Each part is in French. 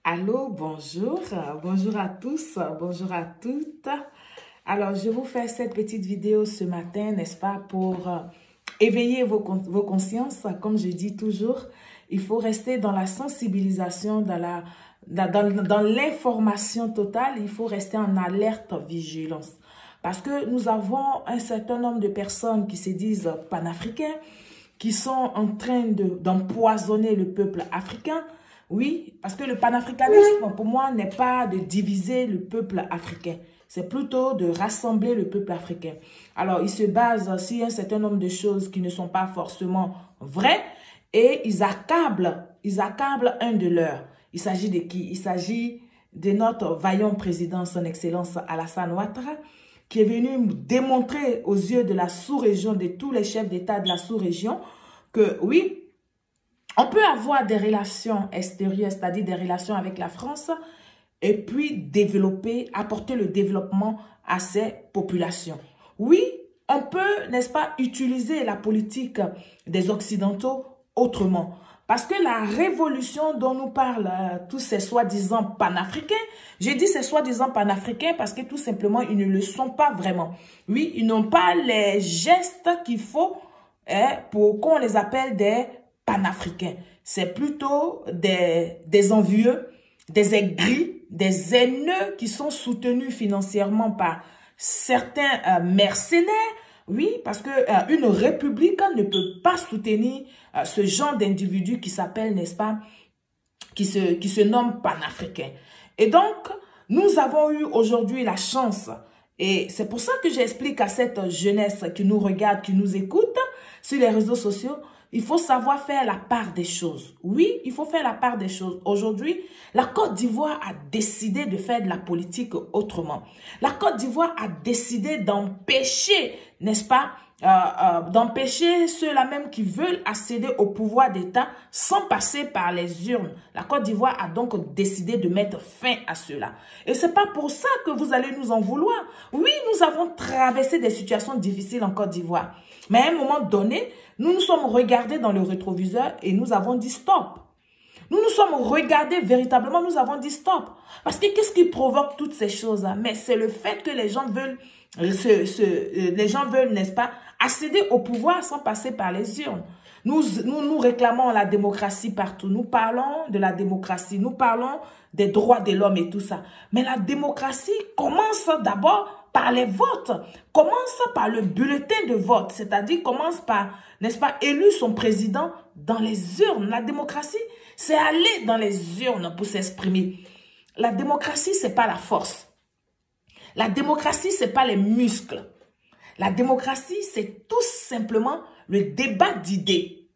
Allô, bonjour, bonjour à tous, bonjour à toutes. Alors, je vous fais cette petite vidéo ce matin, n'est-ce pas, pour éveiller vos consciences. Comme je dis toujours, il faut rester dans la sensibilisation, dans l'information totale. Il faut rester en alerte, vigilance. Parce que nous avons un certain nombre de personnes qui se disent panafricains, qui sont en train d'empoisonner le peuple africain. Oui, parce que le panafricanisme, pour moi, n'est pas de diviser le peuple africain. C'est plutôt de rassembler le peuple africain. Alors, ils se basent sur un certain nombre de choses qui ne sont pas forcément vraies et ils accablent un de leurs. Il s'agit de qui? Il s'agit de notre vaillant président, son Excellence Alassane Ouattara, qui est venu démontrer aux yeux de la sous-région, de tous les chefs d'État de la sous-région, que oui, on peut avoir des relations extérieures, c'est-à-dire des relations avec la France, et puis apporter le développement à ces populations. Oui, on peut, n'est-ce pas, utiliser la politique des Occidentaux autrement. Parce que la révolution dont nous parlent tous ces soi-disant panafricains, j'ai dit ces soi-disant panafricains parce que tout simplement, ils ne le sont pas vraiment. Oui, ils n'ont pas les gestes qu'il faut pour qu'on les appelle des panafricains. C'est plutôt des envieux, des aigris, des haineux qui sont soutenus financièrement par certains mercenaires. Oui, parce que une république ne peut pas soutenir ce genre d'individu qui s'appelle, n'est-ce pas, qui se nomme panafricain. Et donc, nous avons eu aujourd'hui la chance, et c'est pour ça que j'explique à cette jeunesse qui nous regarde, qui nous écoute sur les réseaux sociaux, il faut savoir faire la part des choses. Oui, il faut faire la part des choses. Aujourd'hui, la Côte d'Ivoire a décidé de faire de la politique autrement. La Côte d'Ivoire a décidé d'empêcher, n'est-ce pas, d'empêcher ceux-là même qui veulent accéder au pouvoir d'État sans passer par les urnes. La Côte d'Ivoire a donc décidé de mettre fin à cela. Et c'est pas pour ça que vous allez nous en vouloir. Oui, nous avons traversé des situations difficiles en Côte d'Ivoire. Mais à un moment donné, nous nous sommes regardés dans le rétroviseur et nous avons dit stop. Nous nous sommes regardés véritablement, nous avons dit stop. Parce que qu'est-ce qui provoque toutes ces choses? Mais c'est le fait que les gens veulent, n'est-ce pas, accéder au pouvoir sans passer par les urnes. Nous réclamons la démocratie partout. Nous parlons de la démocratie. Nous parlons des droits de l'homme et tout ça. Mais la démocratie commence d'abord par les votes. Commence par le bulletin de vote. C'est-à-dire commence par, n'est-ce pas, élire son président dans les urnes. La démocratie, c'est aller dans les urnes pour s'exprimer. La démocratie, c'est pas la force. La démocratie, c'est pas les muscles. La démocratie, c'est tout simplement le débat d'idées.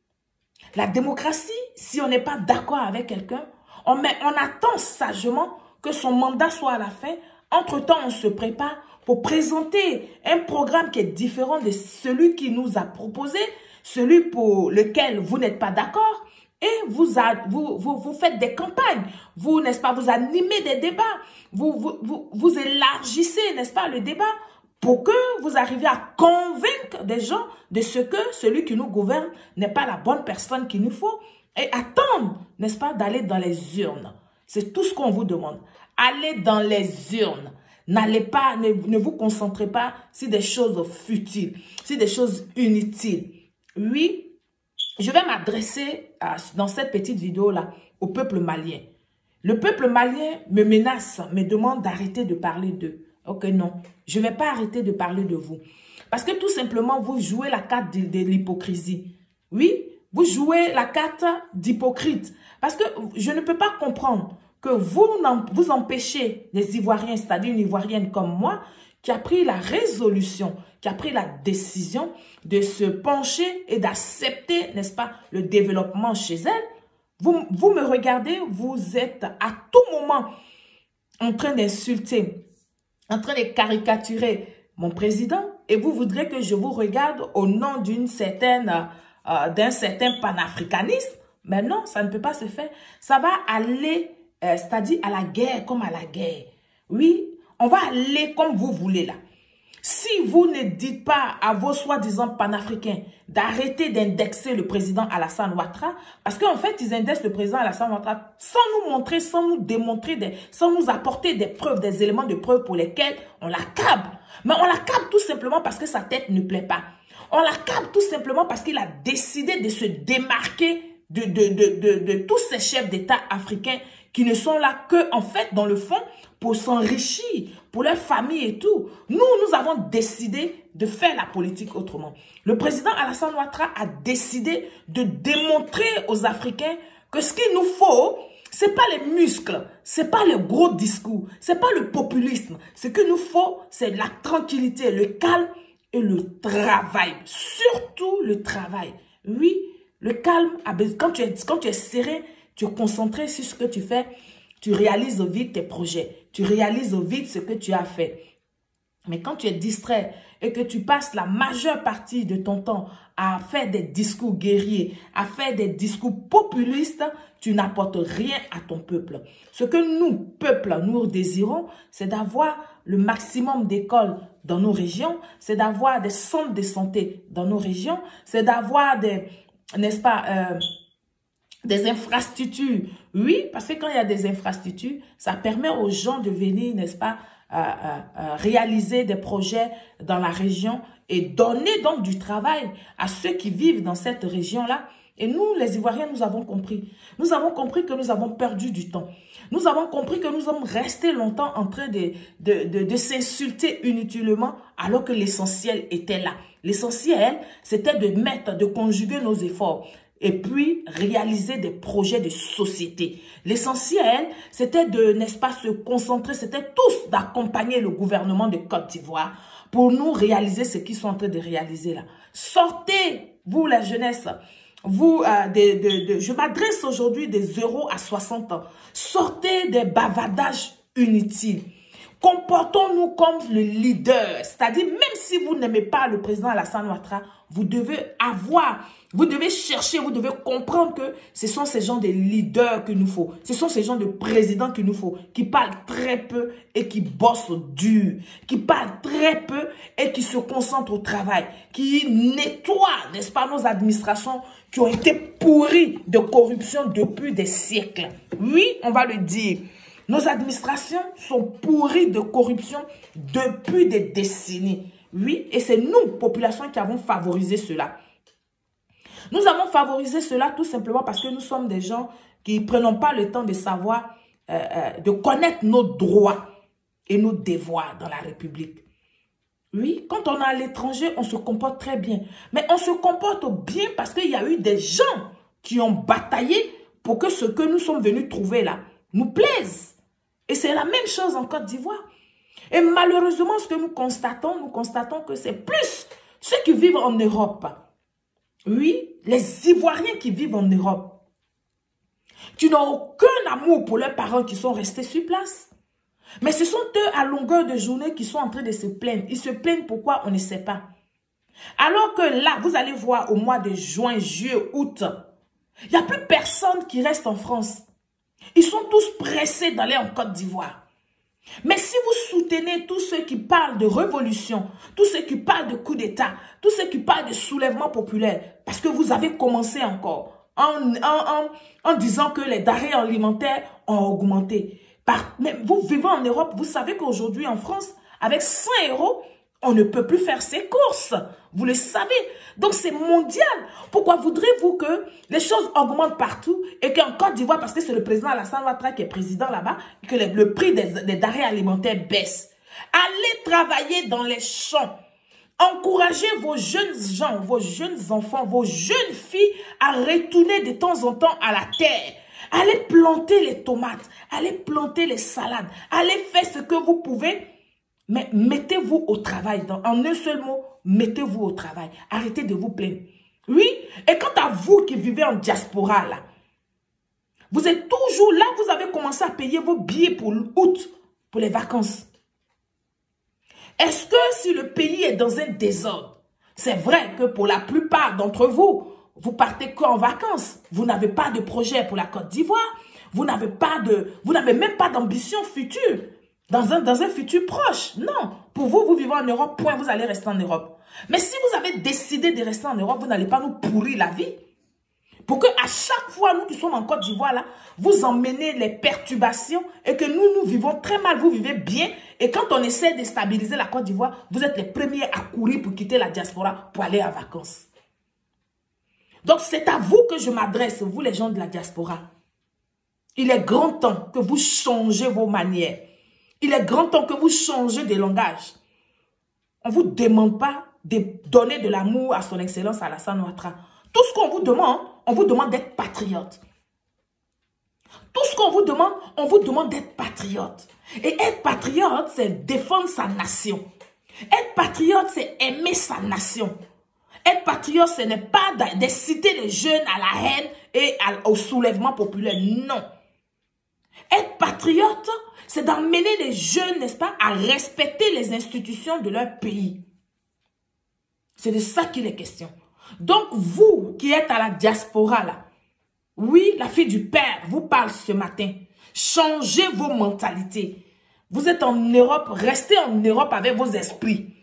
La démocratie, si on n'est pas d'accord avec quelqu'un, on attend sagement que son mandat soit à la fin. Entre-temps, on se prépare pour présenter un programme qui est différent de celui qui nous a proposé, celui pour lequel vous n'êtes pas d'accord. Et vous faites des campagnes, vous, n'est-ce pas, vous animez des débats, vous élargissez, n'est-ce pas, le débat pour que vous arriviez à convaincre des gens de ce que celui qui nous gouverne n'est pas la bonne personne qu'il nous faut et attendre, n'est-ce pas, d'aller dans les urnes. C'est tout ce qu'on vous demande. Allez dans les urnes. N'allez pas, ne vous concentrez pas sur des choses futiles, sur des choses inutiles. Oui, je vais m'adresser dans cette petite vidéo-là au peuple malien. Le peuple malien me menace, me demande d'arrêter de parler d'eux. Ok, non, je ne vais pas arrêter de parler de vous. Parce que tout simplement, vous jouez la carte de l'hypocrisie. Oui, vous jouez la carte d'hypocrite. Parce que je ne peux pas comprendre que vous empêchez les Ivoiriens, c'est-à-dire une Ivoirienne comme moi, qui a pris la résolution, qui a pris la décision de se pencher et d'accepter, n'est-ce pas, le développement chez elle. Vous me regardez, vous êtes à tout moment en train d'insulter, en train de caricaturer mon président et vous voudrez que je vous regarde au nom d'un certain panafricanisme. Mais non, ça ne peut pas se faire. Ça va aller, c'est-à-dire à la guerre comme à la guerre. Oui, on va aller comme vous voulez là. Si vous ne dites pas à vos soi-disant panafricains d'arrêter d'indexer le président Alassane Ouattara, parce qu'en fait, ils indexent le président Alassane Ouattara sans nous montrer, sans nous démontrer, sans nous apporter des preuves, des éléments de preuve pour lesquels on l'accable. Mais on l'accable tout simplement parce que sa tête ne plaît pas. On l'accable tout simplement parce qu'il a décidé de se démarquer de tous ces chefs d'État africains qui ne sont là que, en fait, dans le fond, pour s'enrichir, pour leur famille et tout. Nous avons décidé de faire la politique autrement. Le président Alassane Ouattara a décidé de démontrer aux Africains que ce qu'il nous faut, c'est pas les muscles, c'est pas les gros discours, c'est pas le populisme. Ce qu'il nous faut, c'est la tranquillité, le calme et le travail. Surtout le travail. Oui, le calme, quand tu es serré, tu es concentré sur ce que tu fais, tu réalises vite tes projets, tu réalises vite ce que tu as fait. Mais quand tu es distrait et que tu passes la majeure partie de ton temps à faire des discours guerriers, à faire des discours populistes, tu n'apportes rien à ton peuple. Ce que nous, peuple, nous désirons, c'est d'avoir le maximum d'écoles dans nos régions, c'est d'avoir des centres de santé dans nos régions, c'est d'avoir des, n'est-ce pas, des infrastructures. Oui, parce que quand il y a des infrastructures, ça permet aux gens de venir, n'est-ce pas, réaliser des projets dans la région et donner donc du travail à ceux qui vivent dans cette région-là. Et nous, les Ivoiriens, nous avons compris. Nous avons compris que nous avons perdu du temps. Nous avons compris que nous sommes restés longtemps en train de s'insulter inutilement alors que l'essentiel était là. L'essentiel, c'était de conjuguer nos efforts et puis réaliser des projets de société. L'essentiel, c'était de, n'est-ce pas, se concentrer, c'était tous d'accompagner le gouvernement de Côte d'Ivoire pour nous réaliser ce qu'ils sont en train de réaliser là. Sortez, vous la jeunesse, vous, je m'adresse aujourd'hui des 0 à 60 ans. Sortez des bavardages inutiles. Comportons-nous comme le leader. C'est-à-dire, même si vous n'aimez pas le président Alassane Ouattara, vous devez chercher, vous devez comprendre que ce sont ces gens de leaders qu'il nous faut. Ce sont ces gens de présidents qu'il nous faut, qui parlent très peu et qui bossent dur, qui parlent très peu et qui se concentrent au travail, qui nettoient, n'est-ce pas, nos administrations qui ont été pourries de corruption depuis des siècles. Oui, on va le dire. Nos administrations sont pourries de corruption depuis des décennies. Oui, et c'est nous, population, qui avons favorisé cela. Nous avons favorisé cela tout simplement parce que nous sommes des gens qui ne prenons pas le temps de savoir, de connaître nos droits et nos devoirs dans la République. Oui, quand on est à l'étranger, on se comporte très bien. Mais on se comporte bien parce qu'il y a eu des gens qui ont bataillé pour que ce que nous sommes venus trouver là nous plaise. Et c'est la même chose en Côte d'Ivoire. Et malheureusement, ce que nous constatons que c'est plus ceux qui vivent en Europe. Oui, les Ivoiriens qui vivent en Europe, qui n'ont aucun amour pour leurs parents qui sont restés sur place. Mais ce sont eux à longueur de journée qui sont en train de se plaindre. Ils se plaignent pourquoi on ne sait pas. Alors que là, vous allez voir au mois de juin, juillet, août, il n'y a plus personne qui reste en France. Ils sont tous pressés d'aller en Côte d'Ivoire. Mais si vous soutenez tous ceux qui parlent de révolution, tous ceux qui parlent de coup d'État, tous ceux qui parlent de soulèvement populaire, parce que vous avez commencé encore en disant que les denrées alimentaires ont augmenté. Mais vous vivez en Europe, vous savez qu'aujourd'hui en France, avec 100 €, on ne peut plus faire ses courses. Vous le savez. Donc, c'est mondial. Pourquoi voudrez-vous que les choses augmentent partout et qu'en Côte d'Ivoire, parce que c'est le président Alassane Ouattara qui est président là-bas, que le prix des denrées alimentaires baisse? Allez travailler dans les champs. Encouragez vos jeunes gens, vos jeunes enfants, vos jeunes filles à retourner de temps en temps à la terre. Allez planter les tomates. Allez planter les salades. Allez faire ce que vous pouvez. Mais mettez-vous au travail. En un seul mot, mettez-vous au travail. Arrêtez de vous plaindre. Oui, et quant à vous qui vivez en diaspora, là, vous êtes toujours là, vous avez commencé à payer vos billets pour août, pour les vacances. Est-ce que si le pays est dans un désordre, c'est vrai que pour la plupart d'entre vous, vous partez qu'en vacances. Vous n'avez pas de projet pour la Côte d'Ivoire. Vous n'avez même pas d'ambition future. dans un futur proche. Non. Pour vous, vous vivez en Europe, point, vous allez rester en Europe. Mais si vous avez décidé de rester en Europe, vous n'allez pas nous pourrir la vie. Pour que à chaque fois, nous qui sommes en Côte d'Ivoire, là, vous emmenez les perturbations et que nous vivons très mal, vous vivez bien. Et quand on essaie de stabiliser la Côte d'Ivoire, vous êtes les premiers à courir pour quitter la diaspora pour aller en vacances. Donc, c'est à vous que je m'adresse, vous les gens de la diaspora. Il est grand temps que vous changez vos manières. Il est grand temps que vous changez de langage. On ne vous demande pas de donner de l'amour à son excellence Alassane Ouattara. Tout ce qu'on vous demande d'être patriote. Tout ce qu'on vous demande d'être patriote. Et être patriote, c'est défendre sa nation. Être patriote, c'est aimer sa nation. Être patriote, ce n'est pas d'inciter les jeunes à la haine et au soulèvement populaire. Non. Être patriote, c'est d'emmener les jeunes, n'est-ce pas, à respecter les institutions de leur pays. C'est de ça qu'il est question. Donc, vous qui êtes à la diaspora, là, oui, la fille du Père vous parle ce matin. Changez vos mentalités. Vous êtes en Europe, restez en Europe avec vos esprits,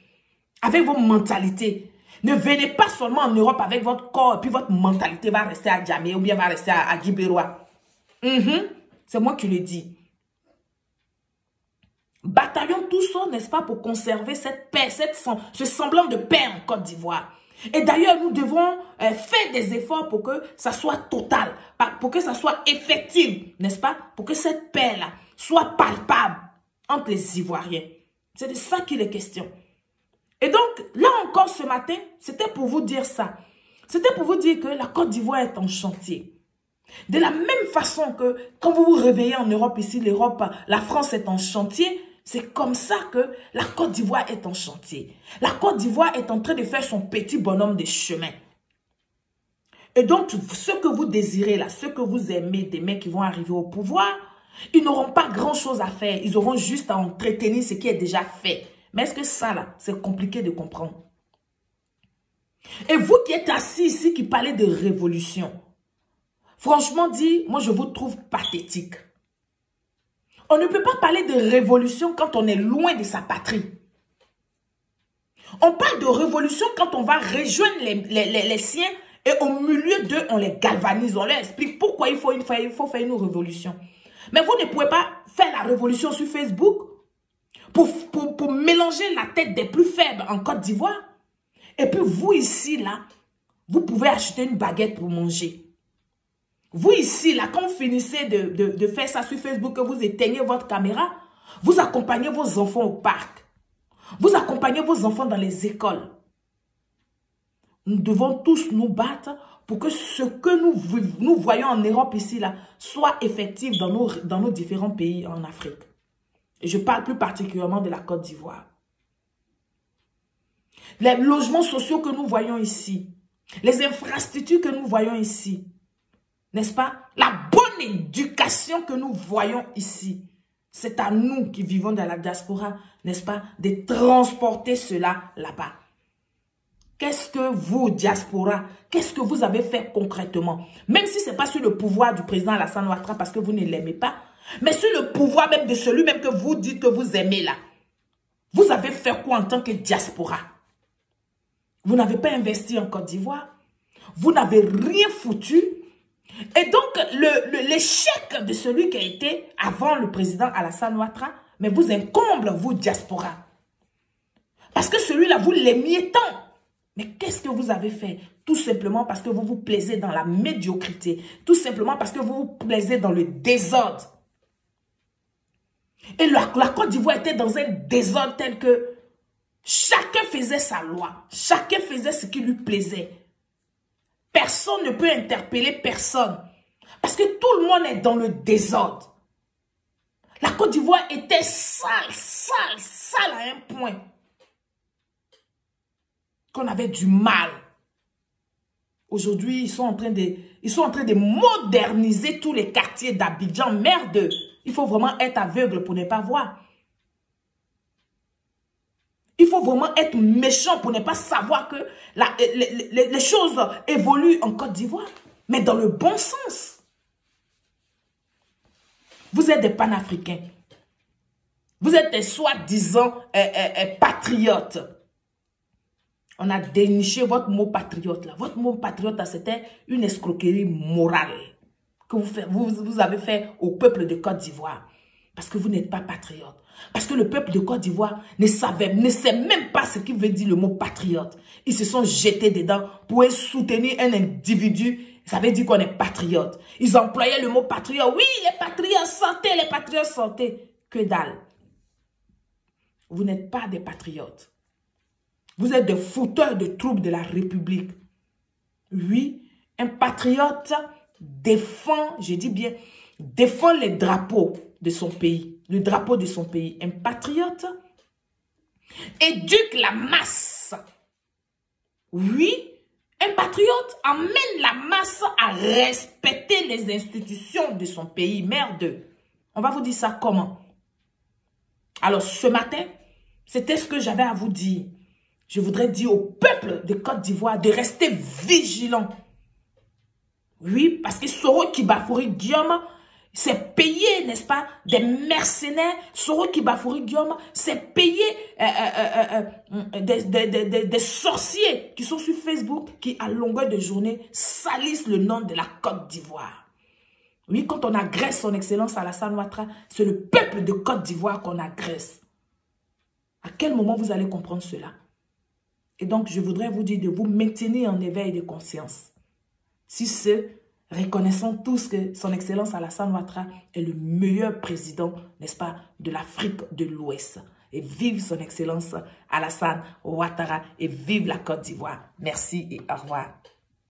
avec vos mentalités. Ne venez pas seulement en Europe avec votre corps et puis votre mentalité va rester à Djamé ou bien va rester à Guibérois. C'est moi qui le dis. Bataillons tous, n'est-ce pas, pour conserver cette paix, ce semblant de paix en Côte d'Ivoire. Et d'ailleurs, nous devons faire des efforts pour que ça soit total, pour que ça soit effectif, n'est-ce pas? Pour que cette paix-là soit palpable entre les Ivoiriens. C'est de ça qu'il est question. Et donc, là encore ce matin, c'était pour vous dire ça. C'était pour vous dire que la Côte d'Ivoire est en chantier. De la même façon que quand vous vous réveillez en Europe, ici, la France est en chantier, c'est comme ça que la Côte d'Ivoire est en chantier. La Côte d'Ivoire est en train de faire son petit bonhomme de chemin. Et donc, ce que vous désirez là, ce que vous aimez des mecs qui vont arriver au pouvoir, ils n'auront pas grand-chose à faire. Ils auront juste à entretenir ce qui est déjà fait. Mais est-ce que ça là, c'est compliqué de comprendre? Et vous qui êtes assis ici, qui parlez de révolution, franchement dit, moi je vous trouve pathétique. On ne peut pas parler de révolution quand on est loin de sa patrie. On parle de révolution quand on va rejoindre les siens et au milieu d'eux, on les galvanise, on leur explique pourquoi il faut faire une révolution. Mais vous ne pouvez pas faire la révolution sur Facebook pour mélanger la tête des plus faibles en Côte d'Ivoire. Et puis vous ici, là, vous pouvez acheter une baguette pour manger. Vous ici, là, quand vous finissez de faire ça sur Facebook, que vous éteignez votre caméra, vous accompagnez vos enfants au parc. Vous accompagnez vos enfants dans les écoles. Nous devons tous nous battre pour que ce que nous voyons en Europe ici, là, soit effectif dans nos différents pays en Afrique. Et je parle plus particulièrement de la Côte d'Ivoire. Les logements sociaux que nous voyons ici, les infrastructures que nous voyons ici, n'est-ce pas? La bonne éducation que nous voyons ici, c'est à nous qui vivons dans la diaspora, n'est-ce pas, de transporter cela là-bas. Qu'est-ce que vous, diaspora, qu'est-ce que vous avez fait concrètement? Même si ce n'est pas sur le pouvoir du président Alassane Ouattara parce que vous ne l'aimez pas, mais sur le pouvoir même de celui même que vous dites que vous aimez là. Vous avez fait quoi en tant que diaspora? Vous n'avez pas investi en Côte d'Ivoire. Vous n'avez rien foutu. Et donc, l'échec de celui qui a été avant le président Alassane Ouattara, mais vous incomble, vous, diaspora. Parce que celui-là, vous l'aimiez tant. Mais qu'est-ce que vous avez fait? Tout simplement parce que vous vous plaisez dans la médiocrité. Tout simplement parce que vous vous plaisez dans le désordre. Et la Côte d'Ivoire était dans un désordre tel que chacun faisait sa loi. Chacun faisait ce qui lui plaisait. Personne ne peut interpeller personne. Parce que tout le monde est dans le désordre. La Côte d'Ivoire était sale, sale, sale à un point. Qu'on avait du mal. Aujourd'hui, ils sont en train de moderniser tous les quartiers d'Abidjan. Merde, il faut vraiment être aveugle pour ne pas voir. Il faut vraiment être méchant pour ne pas savoir que les choses évoluent en Côte d'Ivoire. Mais dans le bon sens. Vous êtes des panafricains. Vous êtes des soi-disant patriotes. On a déniché votre mot patriote là. Votre mot patriote là, c'était une escroquerie morale que vous avez fait au peuple de Côte d'Ivoire. Parce que vous n'êtes pas patriote. Parce que le peuple de Côte d'Ivoire ne sait même pas ce qu'il veut dire le mot patriote. Ils se sont jetés dedans pour soutenir un individu. Ça veut dire qu'on est patriote. Ils employaient le mot patriote. Oui, les patriotes, sortez, les patriotes, sortez. Que dalle. Vous n'êtes pas des patriotes. Vous êtes des fouteurs de troubles de la République. Oui, un patriote défend, je dis bien, défend les drapeaux de son pays. Le drapeau de son pays. Un patriote éduque la masse. Oui, un patriote amène la masse à respecter les institutions de son pays. Merde. On va vous dire ça comment? Alors, ce matin, c'était ce que j'avais à vous dire. Je voudrais dire au peuple de Côte d'Ivoire de rester vigilant. Oui, parce que Soro Kibafouri Guillaume s'est payé, n'est-ce pas, des mercenaires. Soro Kibafouri Guillaume s'est payé des sorciers qui sont sur Facebook, qui à longueur de journée salissent le nom de la Côte d'Ivoire. Oui, quand on agresse son excellence Alassane Ouattara, c'est le peuple de Côte d'Ivoire qu'on agresse. À quel moment vous allez comprendre cela? Et donc, je voudrais vous dire de vous maintenir en éveil de conscience. Si ce, reconnaissons tous que son excellence Alassane Ouattara est le meilleur président, n'est-ce pas, de l'Afrique de l'Ouest. Et vive son excellence Alassane Ouattara et vive la Côte d'Ivoire. Merci et au revoir.